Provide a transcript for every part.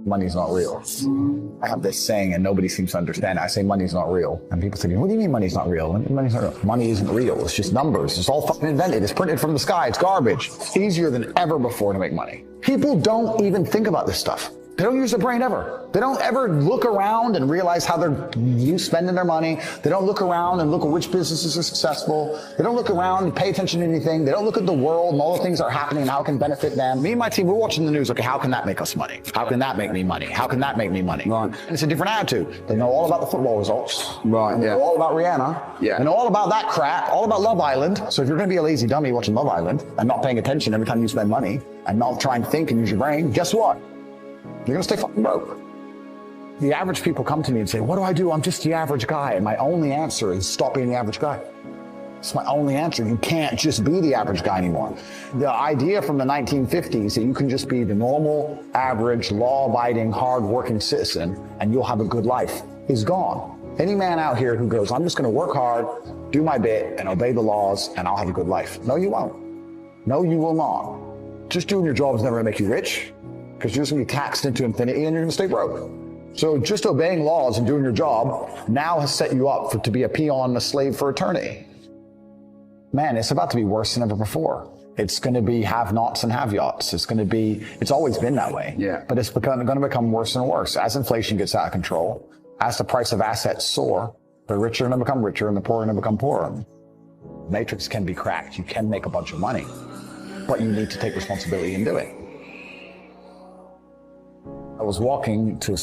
money's not real. I have this saying and nobody seems to understand it. I say money's not real. And people say, what do you mean money's not real? Money's not real. Money isn't real. It's just numbers. It's all fucking invented. It's printed from the sky. It's garbage. It's easier than ever before to make money. People don't even think about this stuff. They don't use their brain ever. They don't ever look around and realize how they're spending their money. They don't look around and look at which businesses are successful. They don't look around and pay attention to anything. They don't look at the world and all the things that are happening and how it can benefit them. Me and my team, we're watching the news. Okay, how can that make us money? How can that make me money? How can that make me money? Right. And it's a different attitude. They know all about the football results. Right. They know all about Rihanna. Yeah. They know all about that crap, all about Love Island. So if you're going to be a lazy dummy watching Love Island and not paying attention every time you spend money and not try and think and use your brain, guess what? You're going to stay fucking broke. The average people come to me and say, what do I do? I'm just the average guy. And my only answer is stop being the average guy. It's my only answer. You can't just be the average guy anymore. The idea from the 1950s that you can just be the normal, average, law-abiding, hard-working citizen and you'll have a good life is gone. Any man out here who goes, I'm just going to work hard, do my bit, and obey the laws, and I'll have a good life. No, you won't. No, you will not. Just doing your job is never going to make you rich, because you're just going to be taxed into infinity and you're going to stay broke. So just obeying laws and doing your job now has set you up to be a peon, a slave for eternity. Man, it's about to be worse than ever before. It's going to be have-nots and have-yachts. It's always been that way. Yeah. But it's going to become worse and worse. As inflation gets out of control, as the price of assets soar, the richer are going to become richer and the poor are going to become poorer. Matrix can be cracked. You can make a bunch of money, but you need to take responsibility and do it. I was walking to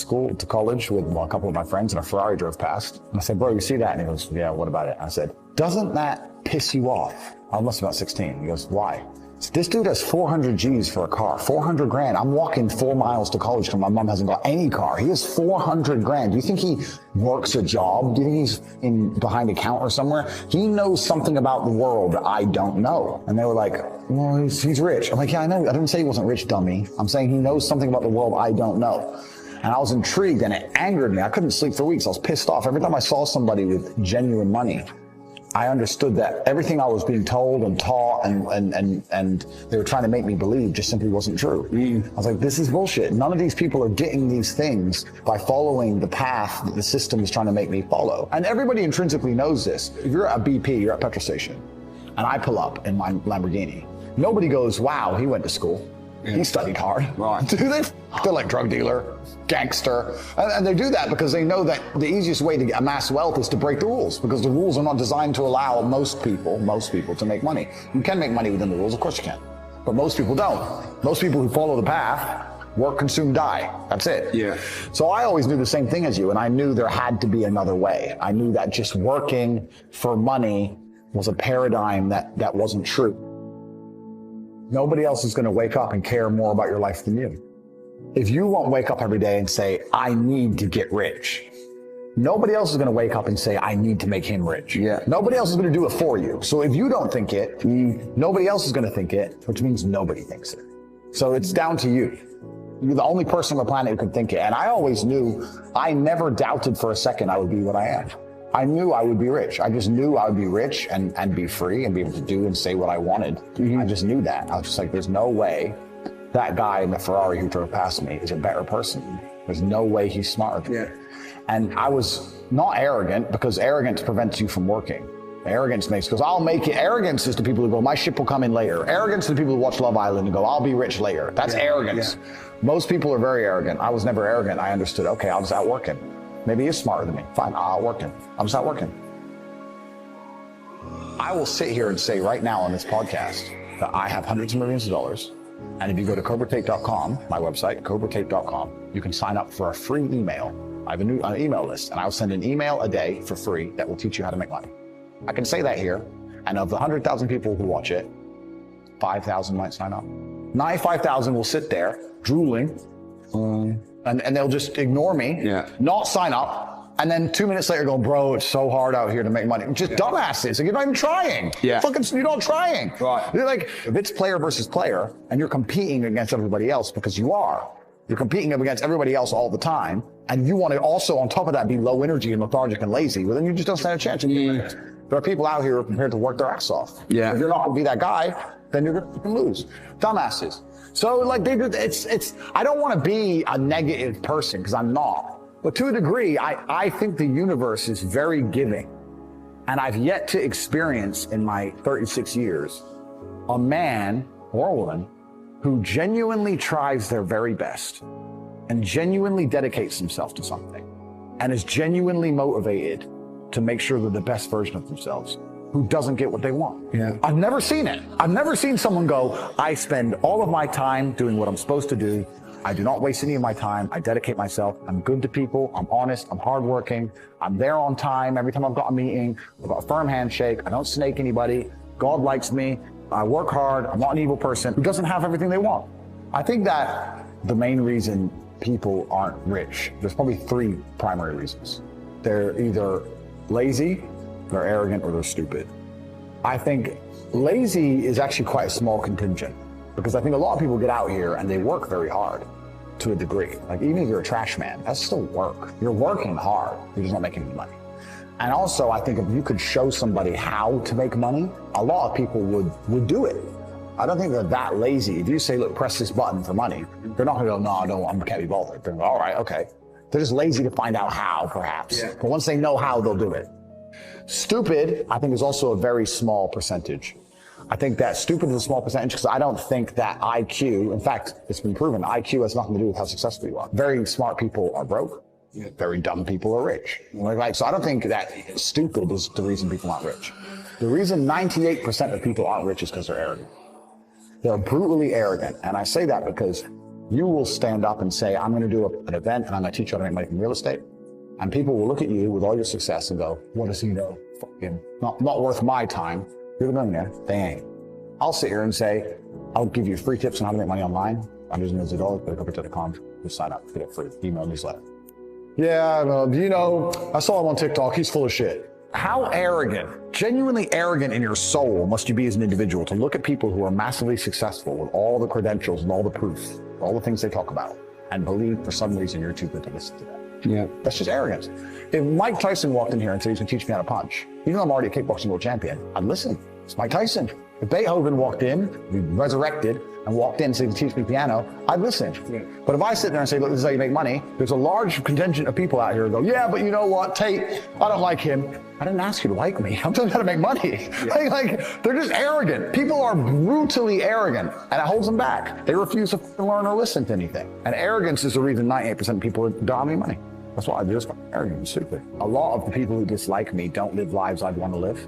college with a couple of my friends and a Ferrari drove past. And I said, bro, you see that? And he goes, yeah, what about it? I said, doesn't that piss you off? I must be about 16. He goes, why? So this dude has 400 G's for a car, 400 grand. I'm walking 4 miles to college because my mom hasn't got any car. He has 400 grand. Do you think he works a job? Do you think he's behind a counter somewhere? He knows something about the world that I don't know. And they were like, well, he's rich. I'm like, yeah, I know. I didn't say he wasn't rich, dummy. I'm saying he knows something about the world I don't know. And I was intrigued and it angered me. I couldn't sleep for weeks. I was pissed off. Every time I saw somebody with genuine money, I understood that everything I was being told and taught and they were trying to make me believe just simply wasn't true. I was like, this is bullshit. None of these people are getting these things by following the path that the system is trying to make me follow. And everybody intrinsically knows this. If you're at a BP, you're at a petrol station, and I pull up in my Lamborghini, nobody goes, wow, he went to school. He studied hard. Right. Do they? They're like drug dealer, gangster. And they do that because they know that the easiest way to amass wealth is to break the rules, because the rules are not designed to allow most people to make money. You can make money within the rules, of course you can. But most people don't. Most people who follow the path work, consume, die. That's it. Yeah. So I always knew the same thing as you, and I knew there had to be another way. I knew that just working for money was a paradigm that wasn't true. Nobody else is going to wake up and care more about your life than you. If you won't wake up every day and say, I need to get rich, nobody else is going to wake up and say, I need to make him rich. Yeah. Nobody else is going to do it for you. So if you don't think it, nobody else is going to think it, which means nobody thinks it. So it's down to you. You're the only person on the planet who can think it. And I always knew, I never doubted for a second I would be what I am. I knew I would be rich. I just knew I would be rich and be free and be able to do and say what I wanted. I just knew that. I was just like, there's no way that guy in the Ferrari who drove past me is a better person. There's no way he's smarter than me. And I was not arrogant, because arrogance prevents you from working. Arrogance makes, because I'll make it. Arrogance is the people who go, my ship will come in later. Arrogance is the people who watch Love Island and go, I'll be rich later. That's arrogance. Most people are very arrogant. I was never arrogant. I understood, okay, I was out working. Maybe he's smarter than me. Fine, I'll work him. I'm just not working. I will sit here and say right now on this podcast that I have hundreds of millions of dollars. And if you go to CobraTate.com, my website, CobraTate.com, you can sign up for a free email. I have an email list, and I'll send an email a day for free that will teach you how to make money. I can say that here, and of the 100,000 people who watch it, 5,000 might sign up. 95,000 will sit there drooling, and they'll just ignore me, not sign up, and then 2 minutes later go, bro, it's so hard out here to make money. Just dumbasses. Like, you're not even trying. You're not trying. Right. You're like, if it's player versus player, and you're competing against everybody else, because you are, you're competing against everybody else all the time, and you want to also, on top of that, be low energy and lethargic and lazy, well, then you just don't stand a chance. There are people out here who are prepared to work their ass off. Yeah. If you're not going to be that guy, then you're going to lose. Dumbasses. So like I don't want to be a negative person because I'm not. But to a degree, I think the universe is very giving. And I've yet to experience in my 36 years a man or a woman who genuinely tries their very best and genuinely dedicates himself to something and is genuinely motivated to make sure they're the best version of themselves, who doesn't get what they want. Yeah. I've never seen it. I've never seen someone go, I spend all of my time doing what I'm supposed to do. I do not waste any of my time. I dedicate myself. I'm good to people. I'm honest. I'm hardworking. I'm there on time. Every time I've got a meeting, I've got a firm handshake. I don't snake anybody. God likes me. I work hard. I'm not an evil person who doesn't have everything they want. I think that the main reason people aren't rich, there's probably 3 primary reasons. They're either lazy, they're arrogant, or they're stupid. I think lazy is actually quite a small contingent because I think a lot of people get out here and they work very hard to a degree. Like even if you're a trash man, that's still work. You're working hard, you're just not making any money. And also I think if you could show somebody how to make money, a lot of people would do it. I don't think they're that lazy. If you say, look, press this button for money, they're not gonna go, no, I can't be bothered. They're gonna go, all right, okay. They're just lazy to find out how, perhaps. Yeah. But once they know how, they'll do it. Stupid, I think, is also a very small percentage. I think that stupid is a small percentage because I don't think that IQ, in fact, it's been proven, IQ has nothing to do with how successful you are. Very smart people are broke. Very dumb people are rich. So I don't think that stupid is the reason people aren't rich. The reason 98% of people aren't rich is because they're arrogant. They're brutally arrogant. And I say that because you will stand up and say, I'm going to do an event and I'm going to teach you how to make money from real estate. And people will look at you with all your success and go, what does he know? Fucking not worth my time. You're the millionaire. They ain't. I'll sit here and say, I'll give you free tips on how to make money online. I'm using $1 go to the.com, just sign up, get it free, email newsletter. Yeah, I saw him on TikTok. He's full of shit. How arrogant, genuinely arrogant in your soul must you be as an individual to look at people who are massively successful with all the credentials and all the proof, all the things they talk about, and believe for some reason you're too good to listen to them. Yeah. That's just arrogance. If Mike Tyson walked in here and said he's going to teach me how to punch, even though I'm already a kickboxing world champion, I'd listen. It's Mike Tyson. If Beethoven walked in, resurrected, and walked in and said he can teach me piano, I'd listen. Yeah. But if I sit there and say, look, this is how you make money, there's a large contingent of people out here who go, yeah, but you know what, Tate, I don't like him. I didn't ask you to like me. I'm telling you how to make money. Yeah. Like, they're just arrogant. People are brutally arrogant, and it holds them back. They refuse to learn or listen to anything. And arrogance is the reason 98% of people don't have any money. That's why I'm just arrogant and stupid. A lot of the people who dislike me don't live lives I'd want to live.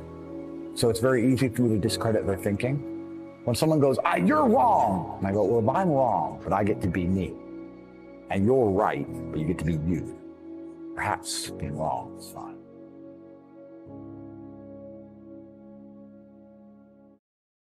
So it's very easy for me to discredit their thinking. When someone goes, you're wrong. And I go, well, I'm wrong, but I get to be me. And you're right, but you get to be you. Perhaps being wrong is fine.